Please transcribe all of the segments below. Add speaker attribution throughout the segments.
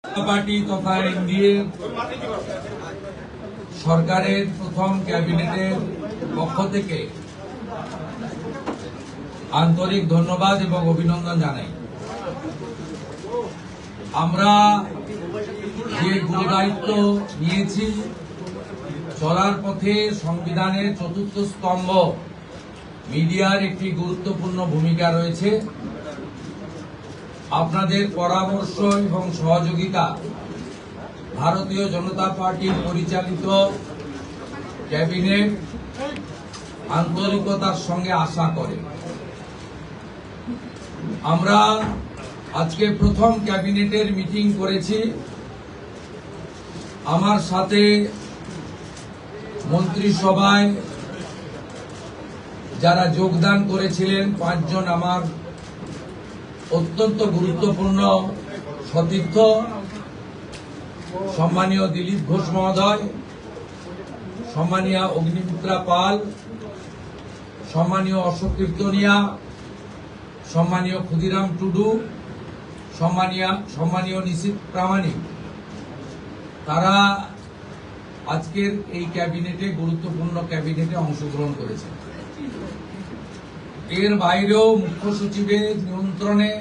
Speaker 1: Party তথা NDA সরকারের প্রথম ক্যাবিনেটের পক্ষ থেকে আন্তরিক ধন্যবাদ এবং অভিনন্দন জানাই। আমরা যে গুরুদায়িত্ব নিয়েছি, চলার পথে সংবিধানের চতুর্থ স্তম্ভ মিডিয়ার একটি গুরুত্বপূর্ণ ভূমিকা রয়েছে। আপনাদের পরামর্শ এবং সহযোগিতা ভারতীয় জনতা পার্টির পরিচালিত ক্যাবিনেট আন্তরিকতার সঙ্গে আশা করে। আমরা আজকে প্রথম ক্যাবিনেটের মিটিং করেছি। আমার সাথে মন্ত্রিসভায় যারা যোগদান করেছিলেন 5 জন আমার অত্যন্ত গুরুত্বপূর্ণ সতীর্থ, সম্মানীয় দিলীপ ঘোষ মহোদয়, সম্মানীয় অগ্নিমিত্রা পাল, সম্মানীয় অশোক কীর্তনিয়া, সম্মানীয় ক্ষুদিরাম টুডু, সম্মানীয় নিশীথ প্রামাণিক, তারা আজকের এই ক্যাবিনেটে গুরুত্বপূর্ণ ক্যাবিনেটে অংশগ্রহণ করেছেন। এর বাইরেও মুখ্য সচিবের নিয়ন্ত্রণে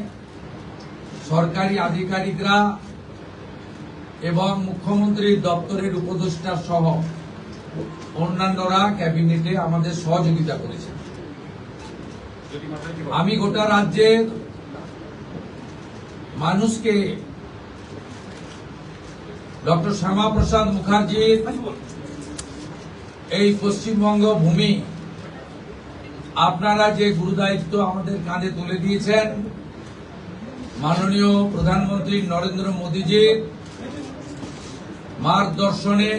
Speaker 1: সরকারি আধিকারিকরা এবং মুখ্যমন্ত্রীর দপ্তরের উপদেষ্টা সহ অন্যান্যরা ক্যাবিনেটে আমাদের সহযোগিতা করেছেন। আমি গোটা রাজ্যের মানুষকে ডক্টর শ্যামাপ্রসাদ মুখার্জির এই পশ্চিমবঙ্গ ভূমি আপনারা যে গুরুদায়িত্ব আমাদের কাঁধে তুলে দিয়েছেন, মাননীয় প্রধানমন্ত্রী নরেন্দ্র মোদীজির মার্গদর্শনে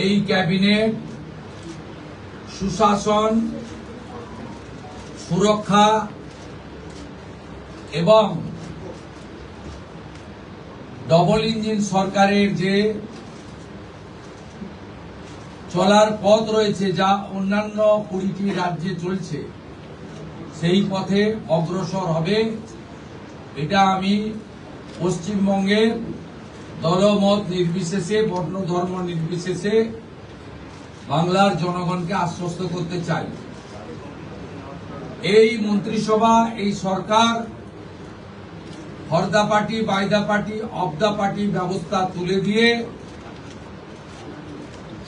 Speaker 1: এই ক্যাবিনেট সুশাসন, সুরক্ষা এবং ডবল ইঞ্জিন সরকারের যে চলার পথ রয়েছে, যা অন্যান্য 20টি রাজ্যে চলছে, সেই পথে অগ্রসর হবে। এটা আমি পশ্চিমবঙ্গের দলমত নির্বিশেষে, বর্ণ ধর্ম নির্বিশেষে বাংলার জনগণকে আশ্বস্ত করতে চাই। এই মন্ত্রিসভা, এই সরকার for the party, by the party, of the party ব্যবস্থা তুলে দিয়ে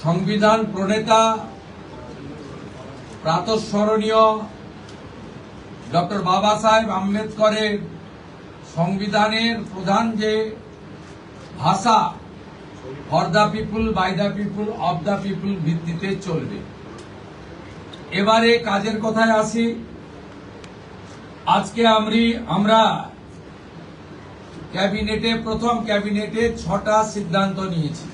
Speaker 1: সংবিধান প্রণেতা প্রাতঃস্মরণীয় ডক্টর বাবা সাহেব আম্বেদকরের সংবিধানের প্রধান যে ভাষা for the people, by the people, of the people ভিত্তিতে চলবে। এবারে কাজের কথায় আসি। আজকে আমরা ক্যাবিনেটে, প্রথম ক্যাবিনেটে 6টা সিদ্ধান্ত নিয়েছি।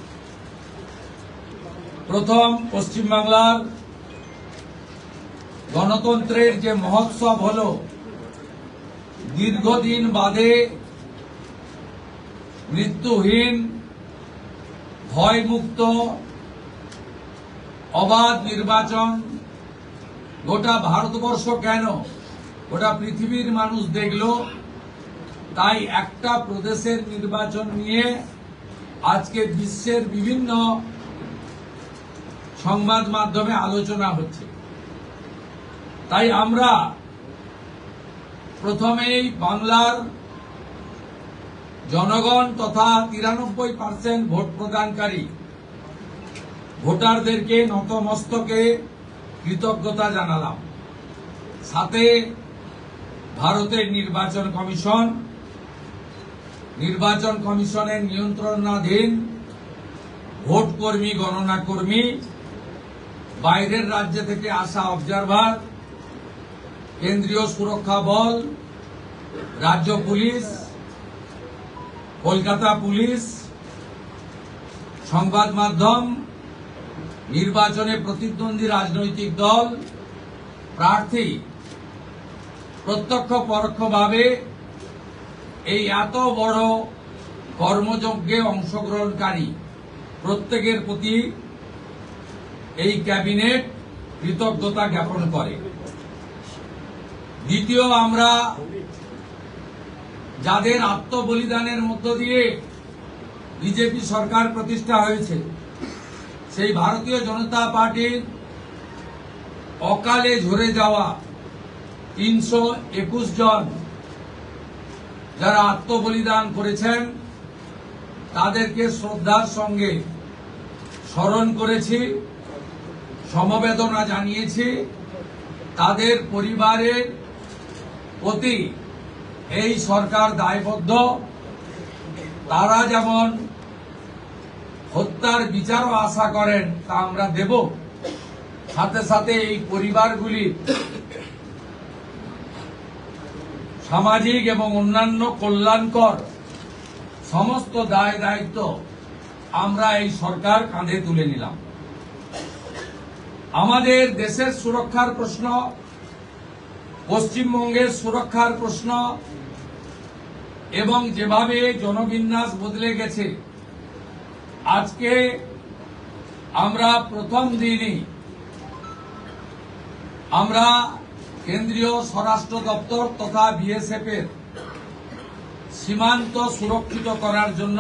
Speaker 1: প্রথম, পশ্চিমবাংলার গণতন্ত্রের যে মহোৎসব হলো, দীর্ঘদিন বাদে মৃত্যুহীন, ভয়মুক্ত, অবাধ নির্বাচন গোটা ভারতবর্ষ কেন, গোটা পৃথিবীর মানুষ দেখল। তাই একটা প্রদেশের নির্বাচন নিয়ে আজকে বিশ্বের বিভিন্ন সংবাদ মাধ্যমে আলোচনা হচ্ছে। তাই আমরা প্রথমেই বাংলার জনগণ তথা 93% ভোট প্রদানকারী ভোটারদেরকে নতমস্তকে কৃতজ্ঞতা জানালাম। সাথে ভারতের নির্বাচন কমিশনের নিয়ন্ত্রণাধীন ভোট কর্মী, গণনা কর্মী, বাইরের রাজ্য থেকে আসা অবজারভার, কেন্দ্রীয় সুরক্ষা বল, রাজ্য পুলিশ, কলকাতা পুলিশ, সংবাদ মাধ্যম, নির্বাচনে প্রতিদ্বন্দ্বী রাজনৈতিক দল, প্রার্থী, প্রত্যক্ষ পরোক্ষভাবে এই এত বড় কর্মযজ্ঞে অংশগ্রহণকারী প্রত্যেকের প্রতি এই ক্যাবিনেট কৃতজ্ঞতা জ্ঞাপন করে। দ্বিতীয়, আমরা যাদের আত্মবলিদানের মধ্য দিয়ে বিজেপি সরকার প্রতিষ্ঠা হয়েছে, সেই ভারতীয় জনতা পার্টির অকালে ঝরে যাওয়া 321 জন যারা আত্মবলিদান করেছেন তাদেরকে শ্রদ্ধার সঙ্গে স্মরণ করেছি, সমবেদনা জানিয়েছি। তাদের পরিবারের প্রতি এই সরকার দায়বদ্ধ। তারা যেমন হত্যার বিচারও আশা করেন তা আমরা দেব, সাথে সাথে এই পরিবারগুলির সামাজিক এবং অন্যান্য কল্যাণকর সমস্ত দায় দায়িত্ব আমরা এই সরকার কাঁধে তুলে নিলাম। আমাদের দেশের সুরক্ষার প্রশ্ন, পশ্চিমবঙ্গের সুরক্ষার প্রশ্ন এবং যেভাবে জনবিন্যাস বদলে গেছে, আজকে আমরা প্রথম দিনই আমরা কেন্দ্রীয় স্বরাষ্ট্র দপ্তর তথা বিএসএফ এর সীমান্ত সুরক্ষিত করার জন্য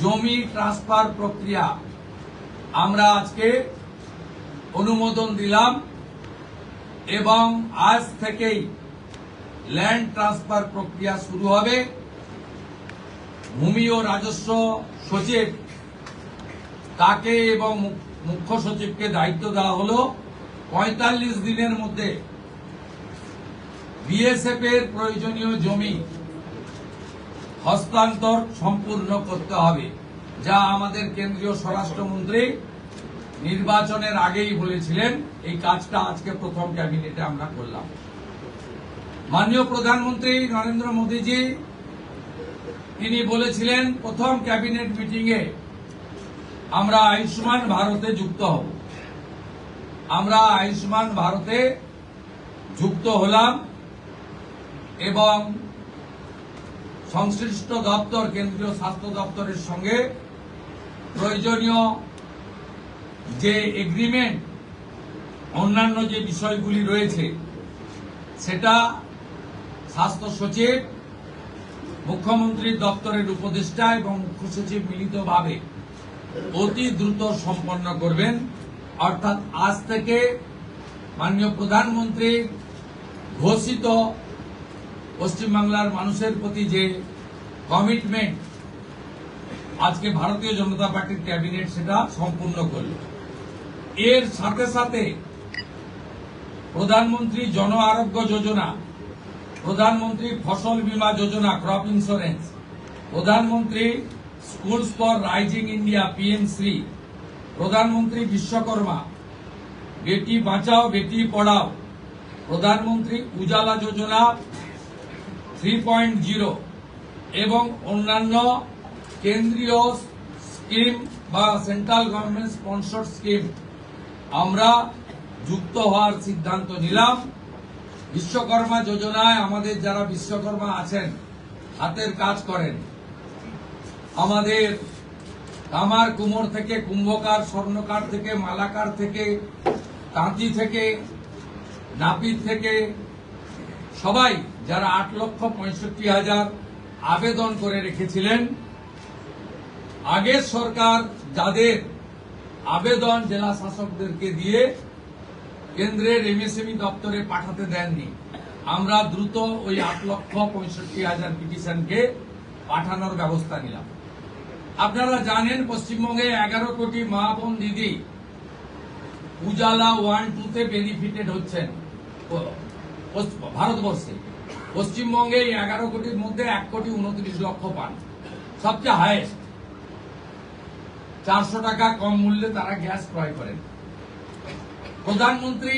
Speaker 1: জমি ট্রান্সফার প্রক্রিয়া আমরা আজকে অনুমোদন দিলাম এবং আজ থেকেই ল্যান্ড ট্রান্সফার প্রক্রিয়া শুরু হবে। ভূমি ও রাজস্ব সচিব তাকে এবং মুখ্য সচিবকে দায়িত্ব দেওয়া হলো 45 দিনের মধ্যে বিএসএফ এর প্রয়োজনীয় জমি হস্তান্তর সম্পূর্ণ করতে হবে, যা আমাদের কেন্দ্রীয় স্বরাষ্ট্রমন্ত্রী নির্বাচনের আগেই বলেছিলেন। এই কাজটা আজকে প্রথম ক্যাবিনেটে আমরা করলাম। মাননীয় প্রধানমন্ত্রী নরেন্দ্র মোদীজি তিনি বলেছিলেন প্রথম ক্যাবিনেট মিটিংয়ে আমরা আয়ুষ্মান ভারতে যুক্ত হব। আমরা আয়ুষ্মান ভারতে যুক্ত হলাম এবং সংশ্লিষ্ট দপ্তর কেন্দ্রীয় স্বাস্থ্য দপ্তরের সঙ্গে প্রয়োজনীয় যে এগ্রিমেন্ট অন্যান্য যে বিষয়গুলি রয়েছে সেটা স্বাস্থ্য সচিব, মুখ্যমন্ত্রীর দপ্তরের উপদেষ্টা এবং মুখ্য সচিব মিলিতভাবে অতি দ্রুত সম্পন্ন করবেন। অর্থাৎ আজ থেকে মাননীয় প্রধানমন্ত্রীর ঘোষিত পশ্চিমবাংলার মানুষের প্রতি যে কমিটমেন্ট আজকে ভারতীয় জনতা পার্টির ক্যাবিনেট সেটা সম্পূর্ণ করল। এর সাথে সাথে প্রধানমন্ত্রী জন আরোগ্য যোজনা, প্রধানমন্ত্রী ফসল বীমা যোজনা ক্রপ ইন্স্যুরেন্স, প্রধানমন্ত্রী স্কুলস ফর রাইজিং ইন্ডিয়া পিএমশ্রী, প্রধানমন্ত্রী বিশ্বকর্মা, বেটি বাঁচাও বেটি পড়াও, প্রধানমন্ত্রী উজালা যোজনা 3.0 এবং অন্যান্য কেন্দ্রীয় স্কিম বা সেন্ট্রাল গভর্নমেন্ট স্পন্সর স্কিম আমরা যুক্ত হওয়ার সিদ্ধান্ত নিলাম। বিশ্বকর্মা যোজনায় আমাদের যারা বিশ্বকর্মা আছেন, হাতের কাজ করেন, আমাদের কামার কুমোর থেকে কুম্ভকার, স্বর্ণকার থেকে মালাকার থেকে তাঁতি থেকে নাপিত থেকে সবাই যারা 8,65,000 আবেদন করে রেখেছিলেন, আগের সরকার যাদের আবেদন জেলা শাসকদেরকে দিয়ে কেন্দ্রের এমএসএমই দপ্তরে পাঠাতে দেননি, আমরা দ্রুত ওই 8,65,000 পিটিশনকে পাঠানোর ব্যবস্থা নিলাম। আপনারা জানেন পশ্চিমবঙ্গে 11 কোটি মা বোন দিদি উজালা 1-2 তে বেনিফিটেড হচ্ছেন ভারতবর্ষে। পশ্চিমবঙ্গে 11 কোটির মধ্যে 1,29,00,000 পান, সবচেয়ে হাইয়েস্ট। 400 টাকা কম মূল্যে তারা গ্যাস ক্রয় করেন। প্রধানমন্ত্রী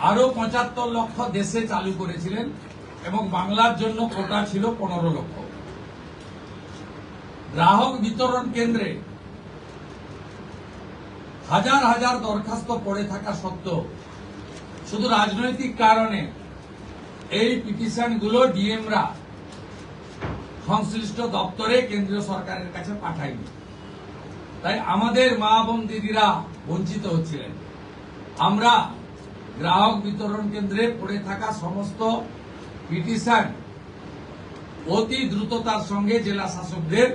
Speaker 1: আরো 75 লক্ষ দেশে চালু করেছিলেন এবং বাংলার জন্য কোটা ছিল 15 লক্ষ। গ্রাহক বিতরণ কেন্দ্রে হাজার হাজার দরখাস্ত পড়ে থাকা সত্ত্বেও শুধু রাজনৈতিক কারণে এই পিটিশনগুলো ডিএমরা সংশ্লিষ্ট দপ্তরে কেন্দ্রীয় সরকারের কাছে পাঠায়নি। তাই আমাদের মা বোন দিদিরা বঞ্চিত হচ্ছিলেন। আমরা গ্রাহক বিতরণ কেন্দ্রে পড়ে থাকা সমস্ত পিটিশন অতি দ্রুততার সঙ্গে জেলা শাসকদের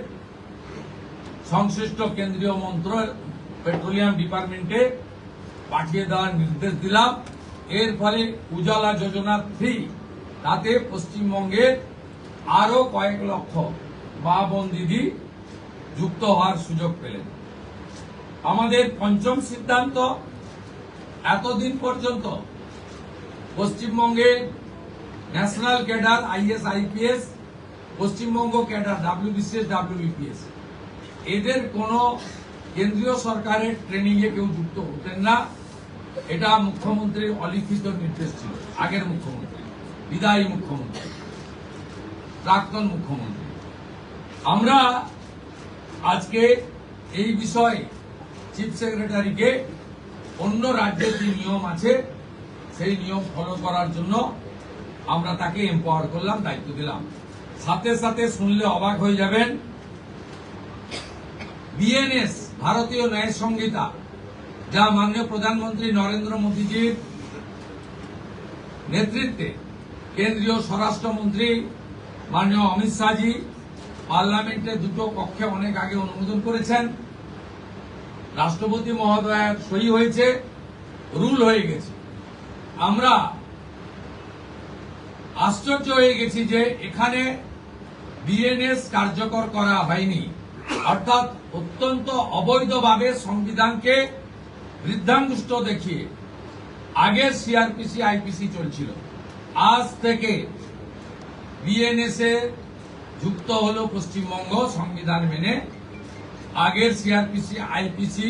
Speaker 1: সংশ্লিষ্ট কেন্দ্রীয় মন্ত্রক পেট্রোলিয়াম ডিপার্টমেন্টে পাঠিয়ে দেওয়ার নির্দেশ দিলাম। এর ফলে উজালা যোজনা 3 তাতে পশ্চিমবঙ্গের আরো কয়েক লক্ষ মা বোন দিদি যুক্ত হওয়ার সুযোগ পেলেন। আমাদের পঞ্চম সিদ্ধান্ত, এতদিন পর্যন্ত পশ্চিমবঙ্গে national cadre is IPS, Paschimbanga cadre WBCS WBPS এদের কোনো কেন্দ্রীয় সরকারের ট্রেনিং এ কেউ যুক্ত হতেন না। এটা মুখ্যমন্ত্রীর অলিখিত নির্দেশ ছিল। আগের মুখ্যমন্ত্রী, বিদায়ী মুখ্যমন্ত্রী, প্রাক্তন মুখ্যমন্ত্রী। আমরা আজকে এই বিষয়ে চিফ সেক্রেটারিকে অন্য রাজ্যের যে নিয়ম আছে সেই নিয়ম ফলো করার জন্য আমরা তাকে এম্পাওয়ার করলাম, দায়িত্ব দিলাম। সাথে সাথে শুনলে অবাক হয়ে যাবেন, বিএনএস ভারতীয় ন্যায় সংহিতা, যা মাননীয় প্রধানমন্ত্রী নরেন্দ্র মোদীজির নেতৃত্বে কেন্দ্রীয় স্বরাষ্ট্রমন্ত্রী মাননীয় অমিত শাহজি পার্লামেন্টে দুটো কক্ষে অনেক আগে অনুমোদন করেছেন, রাষ্ট্রপতি মহোদয়ের সই হয়েছে, রুল হয়ে গেছে। আমরা আশ্চর্য হয়ে গেছি যে এখানে বিএনএস কার্যকর করা হয়নি, অর্থাৎ অত্যন্ত অবৈধভাবে সংবিধানকে বৃদ্ধাঙ্গুষ্ঠ দেখিয়ে আগের সিআরপিসি আইপিসি চলছিল। আজ থেকে বিএনএস এ যুক্ত হলো পশ্চিমবঙ্গ সংবিধান মেনে। আগের সিআরপিসি আইপিসি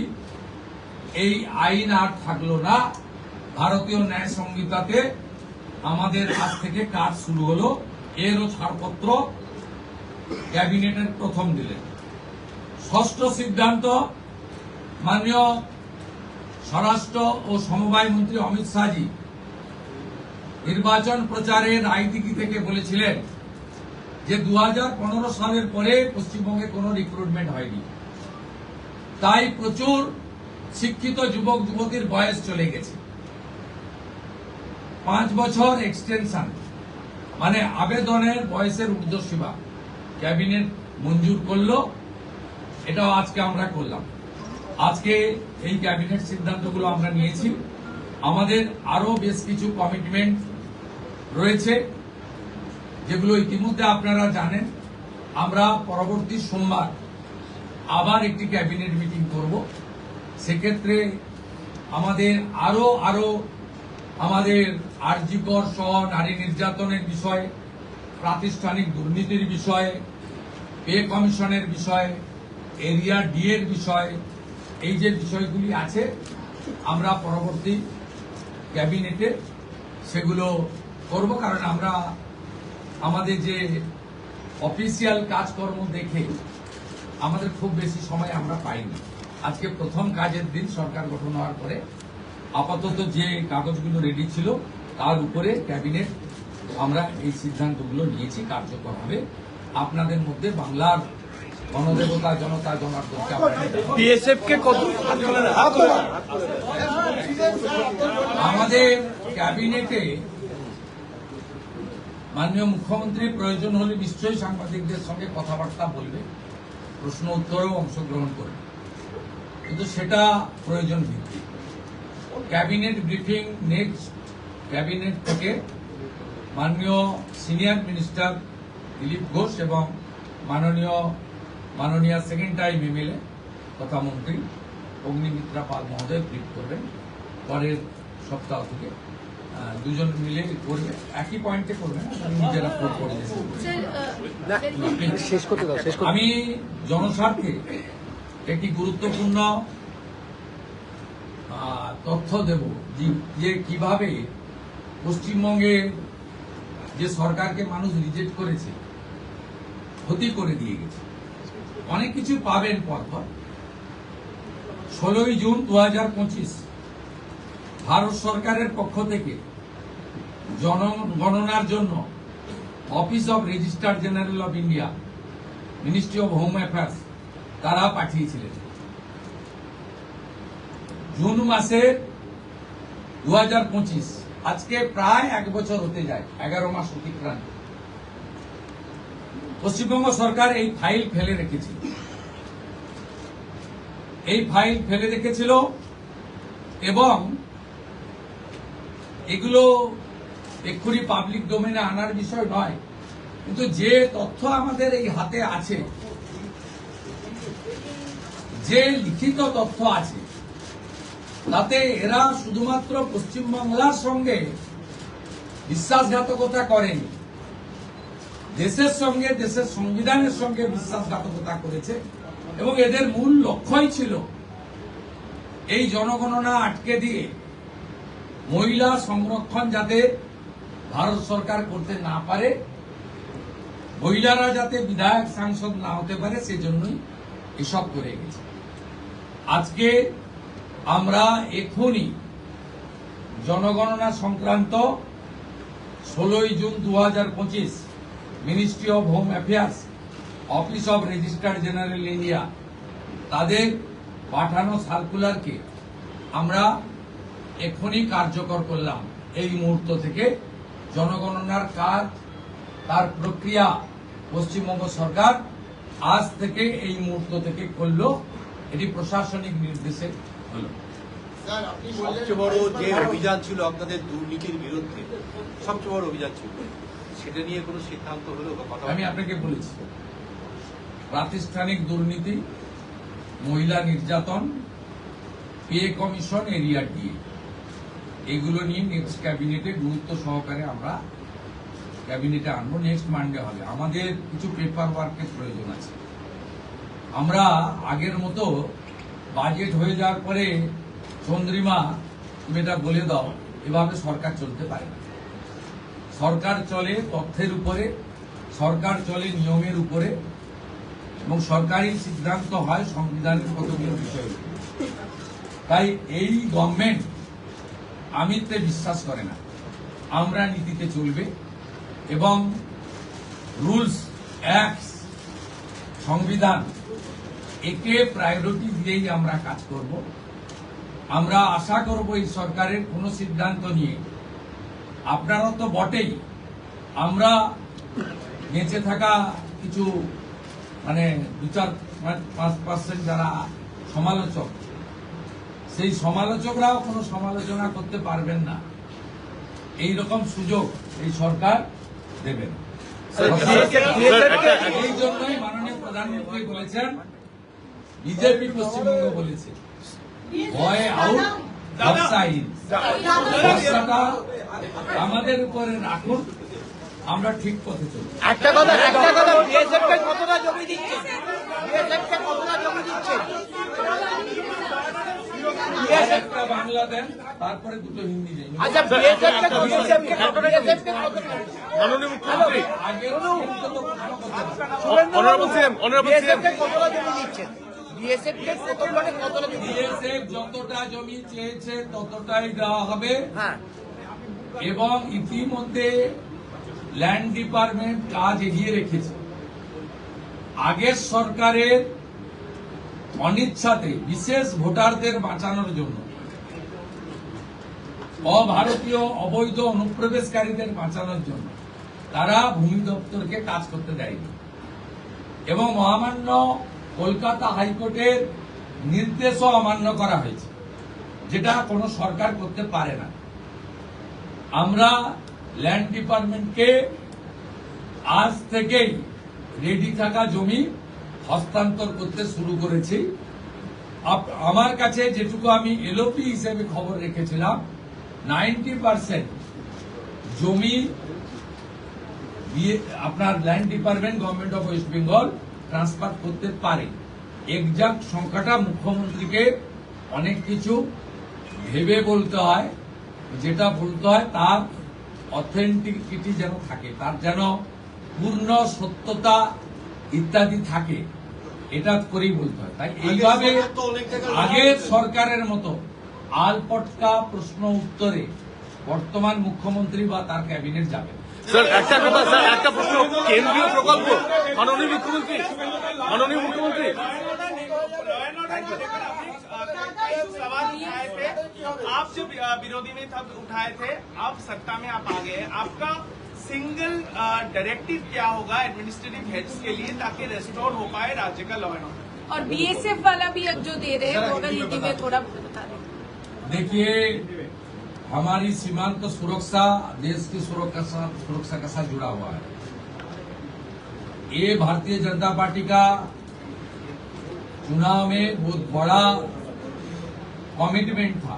Speaker 1: এই আইন আর থাকলো না। ভারতীয় ন্যায় সংহিতাতে আমাদের কাছ থেকে কাজ শুরু হলো। এরও ছাড়পত্র ক্যাবিনেটের প্রথম দিলেন। ষষ্ঠ সিদ্ধান্ত, মাননীয় স্বরাষ্ট্র ও সমবায় মন্ত্রী অমিত শাহজি নির্বাচন প্রচারের রায়দিঘি থেকে বলেছিলেন যে 2015 সালের পরে পশ্চিমবঙ্গে কোনো রিক্রুটমেন্ট হয়নি, তাই প্রচুর শিক্ষিত যুবক যুবতীর বয়স চলে গেছে। 5 বছর এক্সটেনশন, মানে আবেদনের বয়সের ঊর্ধ্বসীমা ক্যাবিনেট মঞ্জুর করলো। এটাও আজকে আমরা করলাম। আজকে এই ক্যাবিনেট সিদ্ধান্তগুলো আমরা নিয়েছি। আমাদের আরো বেশ কিছু কমিটমেন্ট রয়েছে, যেগুলো ইতিমধ্যে আপনারা জানেন। আমরা পরবর্তী সোমবার আবার একটি ক্যাবিনেট মিটিং করব। সেক্ষেত্রে আমাদের আরো আমাদের আরজিকর সহ নারী নির্যাতনের বিষয়ে, প্রাতিষ্ঠানিক দুর্নীতির বিষয়ে, পে কমিশনের বিষয়ে, এরিয়া ডি এর বিষয়ে, এই যে বিষয়গুলি আছে আমরা পরবর্তী ক্যাবিনেটে সেগুলো করব। কারণ আমরা আমাদের যে অফিসিয়াল কাজকর্ম দেখে আমাদের খুব বেশি সময় আমরা পাইনি। আজকে প্রথম কাজের দিন সরকার গঠন হওয়ার পরে আপাতত যে কাগজগুলো রেডি ছিল তার উপরে ক্যাবিনেট আমরা এই সিদ্ধান্তগুলো নিয়েছি, কার্যকর হবে। আপনাদের মধ্যে বাংলার গণদেবতা জনতা জনার্দনকে আমাদের ক্যাবিনেটে মাননীয় মুখ্যমন্ত্রী প্রয়োজন হলে নিশ্চয়ই সাংবাদিকদের সঙ্গে কথাবার্তা বলবে, প্রশ্ন উত্তরেও অংশগ্রহণ করবে, কিন্তু সেটা প্রয়োজন ভিত্তিক। ক্যাবিনেট ব্রিফিং নেক্সট ক্যাবিনেট থেকে মাননীয় সিনিয়র মিনিস্টার দিলীপ ঘোষ এবং মাননীয় সেকেন্ড টাইম এমএলএ তথা মন্ত্রী অগ্নিমিত্রা পাল মহোদয় ব্রিফ করবেন। পরের সপ্তাহ থেকে দুজন মিলে করবে, একই পয়েন্টে করবে না, নিজেরা করে আমি জনস্বার্থে একটি গুরুত্বপূর্ণ তথ্য দেব যে কিভাবে পশ্চিমবঙ্গে যে সরকারকে মানুষ রিজেক্ট করেছে, ক্ষতি করে দিয়ে গেছে। অনেক কিছু পাবেন পরপর। 16 জুন 2025 ভারত সরকারের পক্ষ থেকে জনগণনার জন্য office of registrar general of India, ministry of home affairs তারা পাঠিয়েছিলেন। জুন মাসে 2025, আজকে প্রায় 1 বছর হতে যায়, 11 মাস অতিক্রান্ত। পশ্চিমবঙ্গ সরকার এই ফাইল ফেলে রেখেছিল। এই ফাইল ফেলে রেখেছিল এবং এগুলো এক্ষুনি পাবলিক ডোমেনে আনার বিষয় নয়, কিন্তু যে তথ্য আমাদের এই হাতে আছে, যে লিখিত তথ্য আছে, তাতে এরা শুধুমাত্র পশ্চিমবাংলার সঙ্গে বিশ্বাসঘাতকতা করেনি, দেশের সঙ্গে, দেশের সংবিধানের সঙ্গে বিশ্বাসঘাতকতা করেছে এবং এদের মূল লক্ষ্যই ছিল এই জনগণনা আটকে দিয়ে মহিলা সংরক্ষণ যাতে ভারত সরকার করতে না পারে, মহিলারা যাতে বিধায়ক সাংসদ না হতে পারে, সেজন্যই এসব করে গেছে। আজকে আমরা এখনই জনগণনা সংক্রান্ত 16 June 2025 ministry of home affairs, office of registrar general India তাদের পাঠানো সার্কুলারকে আমরা এখনই কার্যকর করলাম। এই মুহূর্ত থেকে জনগণনার কাজ, তার প্রক্রিয়া পশ্চিমবঙ্গ সরকার আজ থেকে এই মুহূর্ত থেকে করলো। এটি প্রশাসনিক নির্দেশে হলো।
Speaker 2: সবচেয়ে বড় যে অভিযান ছিল আপনাদের দুর্নীতির বিরুদ্ধে, সবচেয়ে বড় অভিযান ছিল, সেটা নিয়ে কোনো সিদ্ধান্ত হলো?
Speaker 1: আমি আপনাকে বলেছি, প্রাতিষ্ঠানিক দুর্নীতি, মহিলা নির্যাতন, পে কমিশন, এরিয়া ডিএ, এগুলো নিয়ে নেক্সট ক্যাবিনেটে গুরুত্ব সহকারে আমরা ক্যাবিনেটে আনবো। নেক্সট মানডে হবে। আমাদের কিছু পেপার ওয়ার্কের প্রয়োজন আছে। আমরা আগের মতো বাজেট হয়ে যাওয়ার পরে চন্দ্রিমা তুমি এটা বলে দাও, এভাবে সরকার চলতে পারে না। সরকার চলে তথ্যের উপরে, সরকার চলে নিয়মের উপরে এবং সরকারি সিদ্ধান্ত হয় সংবিধানের কতগুলো বিষয়ের উপরে। তাই এই গভর্নমেন্ট আমিত্বে বিশ্বাস করে না, আমরা নীতিতে চলবে এবং রুলস, অ্যাক্টস, সংবিধান, একে প্রায়োরিটি দিয়েই আমরা কাজ করব। আমরা আশা করব এই সরকারের কোনো সিদ্ধান্ত নিয়ে, আপনারা তো বটেই, আমরা বেঁচে থাকা কিছু 2-4-5% যারা সমালোচক, সেই সমালোচকরাও কোনো সমালোচনা করতে পারবেন না, এই রকম সুযোগ এই সরকার দেবেন। এই জন্যই মাননীয় প্রধানমন্ত্রী বলেছেন, বিজেপি পশ্চিমবঙ্গ বলেছে, ভয় আউট, ব্যবসা ইন। ব্যবসাটা আমাদের উপরে রাখুন, আমরা ঠিক পথে চলব।
Speaker 3: একটা কথা বিএসএফকে কতটা জমি দিচ্ছে? বিএসএফকে কতটা জমি দিচ্ছে?
Speaker 1: একটা বাংলা দেন, তারপরে দুটো হিন্দি দেন।
Speaker 3: আচ্ছা, বিএসএফকে কতটা?
Speaker 4: মাননীয় মুখ্যমন্ত্রী,
Speaker 1: আগের কিন্তু তো প্রশ্ন করতে
Speaker 4: অনারেবল সিএম,
Speaker 3: বিএসএফকে কতটা জমি দিচ্ছেন? বিএসএফকে কতটা জমি?
Speaker 1: বিএসএফ যতটা জমি চেয়েছে ততটাই দেওয়া হবে।
Speaker 3: হ্যাঁ,
Speaker 1: এবং ইতিমধ্যে ল্যান্ড ডিপার্টমেন্ট কাজ এগিয়ে রেখেছে। আগের সরকারের অনিচ্ছাতে বিশেষ ভোটারদের বাঁচানোর জন্য, অভারতীয় অবৈধ অনুপ্রবেশকারীদের বাঁচানোর জন্য তারা ভূমি দপ্তরকে কাজ করতে দেয়নি এবং মহামান্য কলকাতা হাইকোর্টের নির্দেশও অমান্য করা হয়েছে, যেটা কোনো সরকার করতে পারে না। আমরা ল্যান্ড ডিপার্টমেন্টকে আজ থেকেই রেডি থাকা জমি হস্তান্তর করতে শুরু করেছি। আমার কাছে যেটুকু আমি এলওপি হিসেবে খবর রেখেছিলাম, 90% জমি আপনার land department government of West Bengal transfer করতে পারে। এক্সাক্ট সংখ্যাটা মুখ্যমন্ত্রীকে অনেক কিছু ভেবে বলতে হয়, যেটা বলতে হয় তার অথেন্টিকিটি যেন থাকে, তার যেন পূর্ণ সত্যতা ইত্যাদি থাকে, এটা করেই বলতে হয়। তাই এইভাবে আগের সরকারের মতো আলপটকা প্রশ্ন উত্তরে বর্তমান মুখ্যমন্ত্রী বা তার ক্যাবিনেট যাবে।
Speaker 4: স্যার একটা কথা, স্যার একটা প্রশ্ন, কেন্দ্রীয় প্রকল্প, মাননীয় মুখ্যমন্ত্রী,
Speaker 5: सवाल उठाए थे, आप जब विरोधी में तब उठाए थे, अब सत्ता में आप आ गए, आपका सिंगल डायरेक्टिव क्या होगा एडमिनिस्ट्रेटिव हेड्स के लिए ताकि रेस्टोर हो पाए राज्य का लॉ एंड ऑर्डर?
Speaker 6: और बीएसएफ वाला भी अब जो दे रहे हैं वो अगर हिंदी में थोड़ा बता दें।
Speaker 1: देखिए, हमारी सीमांत सुरक्षा देश की सुरक्षा के साथ जुड़ा हुआ है। ये भारतीय जनता पार्टी का चुनाव में बहुत बड़ा कमिटमेंट था।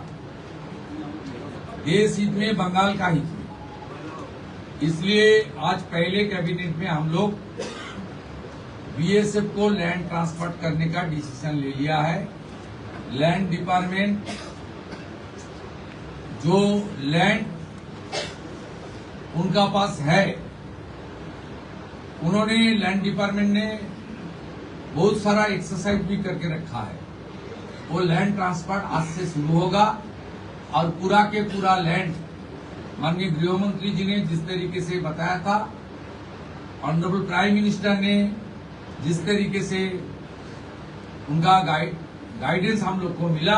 Speaker 1: देश हित में बंगाल का हित में, इसलिए आज पहले कैबिनेट में हम लोग बीएसएफ को लैंड ट्रांसफर करने का डिसीजन ले लिया है। लैंड डिपार्टमेंट जो लैंड उनका पास है, उन्होंने लैंड डिपार्टमेंट ने बहुत सारा एक्सरसाइज भी करके रखा है। वो लैंड ट्रांसफर आज से शुरू होगा और पूरा के पूरा लैंड माननीय गृह मंत्री जी ने जिस तरीके से बताया था, ऑनरेबल प्राइम मिनिस्टर ने जिस तरीके से उनका गाइडेंस हम लोग को मिला,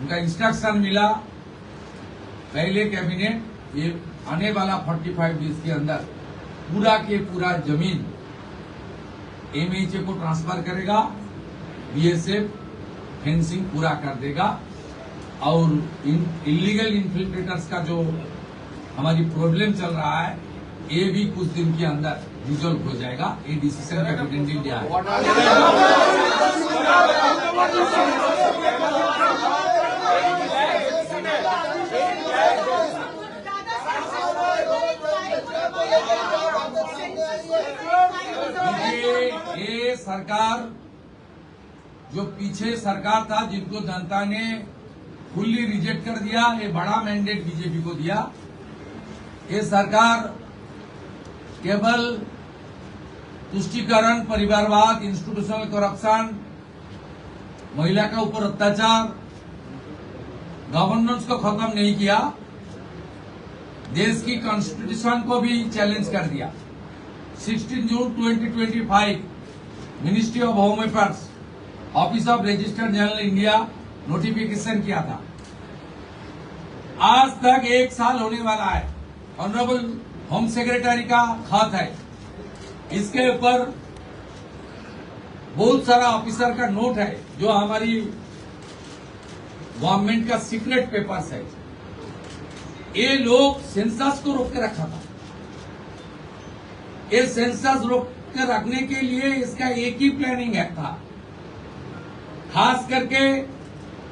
Speaker 1: उनका इंस्ट्रक्शन मिला, पहले कैबिनेट ये आने वाला 45 डेज के अंदर पूरा के पूरा जमीन एमएचए को ट्रांसफर करेगा, बीएसएफ फेंसिंग पूरा कर देगा और इलीगल इन्फिल्ट्रेटर्स का जो हमारी प्रॉब्लम चल रहा है ये भी कुछ दिन के अंदर रिजॉल्व हो जाएगा। ये डिसीजन कैबिनेट ने लिया है। ये सरकार जो पीछे सरकार था जिनको जनता ने फुल्ली रिजेक्ट कर दिया, ये बड़ा मैंडेट बीजेपी को दिया। ये सरकार केवल तुष्टीकरण, परिवारवाद, इंस्टीट्यूशनल करप्शन, महिला के ऊपर अत्याचार, गवर्नेंस को खत्म नहीं किया, देश की कॉन्स्टिट्यूशन को भी चैलेंज कर दिया। 16 जून 2025 ministry of home affairs, office of registered general India notification किया था। आज तक 1 साल होने वाला है। ऑनरेबल होम सेक्रेटरी का खत है, इसके ऊपर बहुत सारा ऑफिसर का नोट है जो हमारी गवर्नमेंट का सीक्रेट पेपर्स है। ये लोग सेंसस को रोक के रखा था। ये सेंसस रोक के रखने के लिए इसका एक ही प्लानिंग है था, खास करके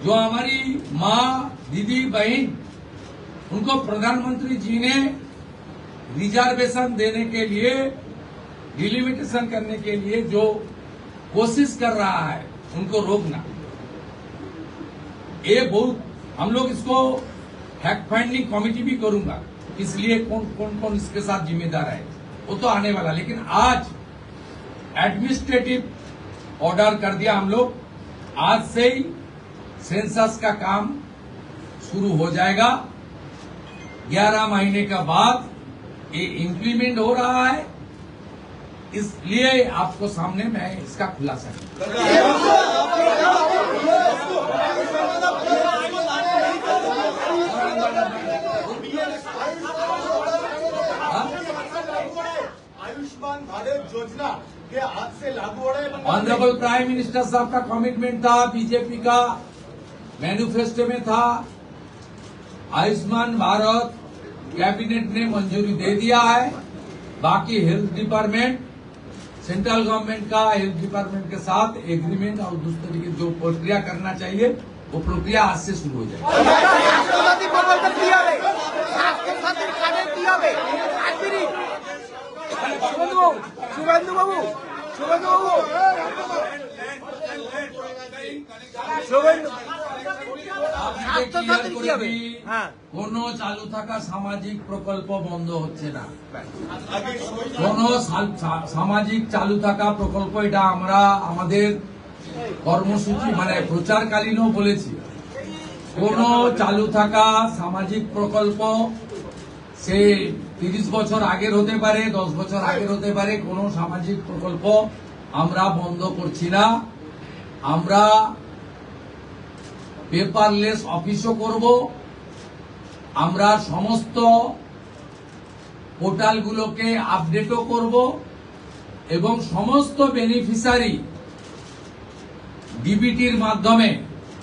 Speaker 1: जो हमारी माँ, दीदी, बहन, उनको प्रधानमंत्री जी ने रिजर्वेशन देने के लिए, डिलिमिटेशन करने के लिए जो कोशिश कर रहा है उनको रोकना। ये बहुत हम लोग इसको फैक्ट फाइंडिंग कमेटी भी करूंगा, इसलिए कौन कौन इसके साथ जिम्मेदार है वो तो आने वाला। लेकिन आज एडमिनिस्ट्रेटिव ऑर्डर कर दिया हम लोग, आज से ही सेंसस का काम शुरू हो जाएगा। 11 महीने के बाद ये इम्प्लीमेंट हो रहा है, इसलिए आपको सामने मैं इसका खुलासा
Speaker 7: आयुष्मान भारत योजना के आज से लागू हो रहे हैं।
Speaker 1: ऑनरेबल प्राइम मिनिस्टर साहब का कमिटमेंट था, बीजेपी का मैनिफेस्टो में था। आयुष्मान भारत कैबिनेट ने मंजूरी दे दिया है। बाकी हेल्थ डिपार्टमेंट, सेंट्रल गवर्नमेंट का हेल्थ डिपार्टमेंट के साथ एग्रीमेंट और दूसरे तरीके जो प्रक्रिया करना चाहिए वो प्रक्रिया आज से शुरू हो जाएगी।
Speaker 3: শুভেন্দু বাবু
Speaker 1: কোন চালু থাকা সামাজিক প্রকল্প বন্ধ হচ্ছে না। কোন সামাজিক চালু থাকা প্রকল্প, এটা আমরা আমাদের কর্মসূচি মানে প্রচারকালীনও বলেছি। কোন চালু থাকা সামাজিক প্রকল্প সে 30 বছর আগের হতে পারে, 10 বছর আগের হতে পারে, কোন সামাজিক প্রকল্প আমরা বন্ধ করছি না। আমরা পেপারলেস অফিসও করব। আমরা সমস্ত পোর্টালগুলোকে আপডেটও করব এবং সমস্ত বেনিফিশিয়ারি ডিবিটির মাধ্যমে,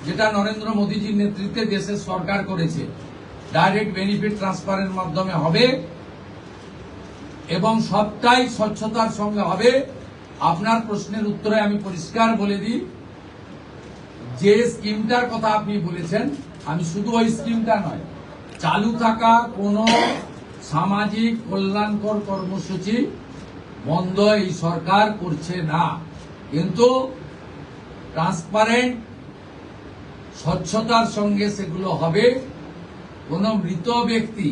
Speaker 1: যেটা নরেন্দ্র মোদীজির নেতৃত্বে দেশের সরকার করেছে, ডাইরেক্ট বেনিফিট ট্রান্সফারের মাধ্যমে হবে এবং সবটাই স্বচ্ছতার সঙ্গে হবে। আপনার প্রশ্নের উত্তরে আমি পরিষ্কার বলে দিই, যে স্কিমটার কথা আপনি বলেছেন, আমি শুধু ওই স্কিমটা নয়, চালু থাকা কোনো সামাজিক কল্যাণকর কর্মসূচি বন্ধ এই সরকার করছে না, কিন্তু ট্রান্সপারেন্ট স্বচ্ছতার সঙ্গে সেগুলো হবে। কোন মৃত ব্যক্তি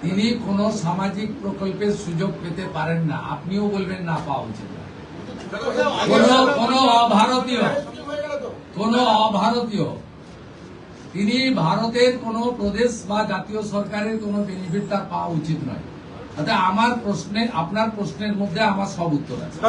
Speaker 1: তিনি কোন সামাজিক প্রকল্পের সুযোগ পেতে পারেন না, আপনিও বলবেন না পাওয়া উচিত না। কোন অভারতীয় তিনি ভারতের কোন প্রদেশ বা জাতীয় সরকারের কোন বেনিফিট তার পাওয়া উচিত নয়। তাতে আমার প্রশ্নে, আপনার প্রশ্নের মধ্যে আমার সব উত্তর আছে।